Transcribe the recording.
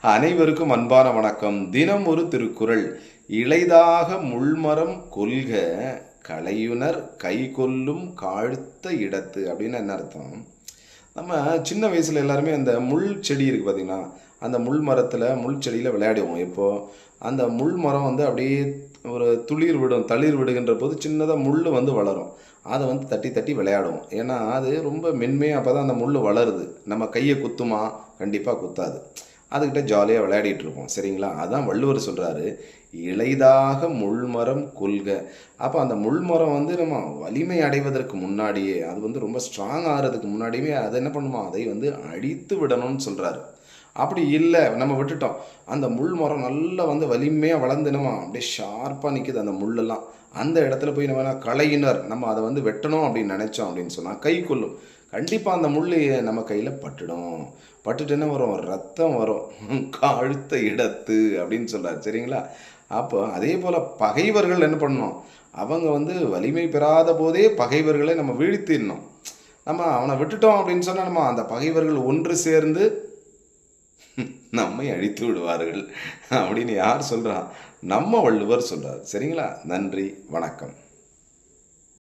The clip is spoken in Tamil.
அனைவருக்கும் அன்பான வணக்கம். தினம் ஒரு திருக்குறள். இளைதாக முள்மரம் கொள்க கலையுனர் கைகொள்ளும் காழ்த்த இடத்து அப்படின்னு என்ன அர்த்தம்? நம்ம சின்ன வயசுல எல்லாருமே அந்த முள் செடி இருக்கு பார்த்தீங்களா? அந்த முள் மரத்துல, முள் செடியில விளையாடுவோம். இப்போ அந்த முள் மரம் வந்து அப்படியே ஒரு துளிர் விடும், தளிர் விடுகின்ற போது சின்னதா முள்ளு வந்து வளரும். அத வந்து தட்டி தட்டி விளையாடுவோம். ஏன்னா, அது ரொம்ப மென்மையா அப்பதான் அந்த முள்ளு வளருது. நம்ம கைய குத்துமா? கண்டிப்பா குத்தாது. அதுகிட்ட ஜாலியா விளையாடிட்டு இருப்போம். சரிங்களா? அதான் வள்ளுவர் சொல்றாரு, "இளைதாக முள்மரம் கொள்க." அப்ப அந்த முள்மரம் வந்து நம்ம வலிமை அடைவதற்கு முன்னாடியே, அது வந்து ரொம்ப ஸ்ட்ராங் ஆகுறதுக்கு முன்னாடியுமே அத என்ன பண்ணுமா? அதை வந்து அழித்து விடணும்னு சொல்றாரு. அப்படி இல்ல, நம்ம விட்டுட்டோம். அந்த முள் மரம் நல்லா வந்து வலிமையா வளர்ந்து என்னமா அப்படியே ஷார்ப்பா நிக்குது அந்த முள்ளெல்லாம். அந்த இடத்துல போய் நம்ம என்ன களையினர், நம்ம அத வந்து வெட்டணும் அப்படின்னு நெனைச்சோம் அப்படின்னு சொன்னா, கை கொள்ளும். கண்டிப்பா அந்த முள்ளு நம்ம கையில பட்டுடும். பட்டுட்டு என்ன வரும்? ரத்தம் வரும். "காழ்த்த இடத்து" அப்படின்னு சொல்றாரு. சரிங்களா? அப்போ அதேபோல பகைவர்கள் என்ன பண்ணணும்? அவங்க வந்து வலிமை பெறாத போதே பகைவர்களை நம்ம வீழ்த்திறணும். நம்ம அவன விட்டுட்டோம் அப்படின்னு சொன்னா, நம்ம அந்த பகைவர்கள் ஒன்று சேர்ந்து நம்மை அழித்து விடுவார்கள் அப்படின்னு யார் சொல்றா? நம்ம வள்ளுவர் சொல்றார். சரிங்களா? நன்றி, வணக்கம்.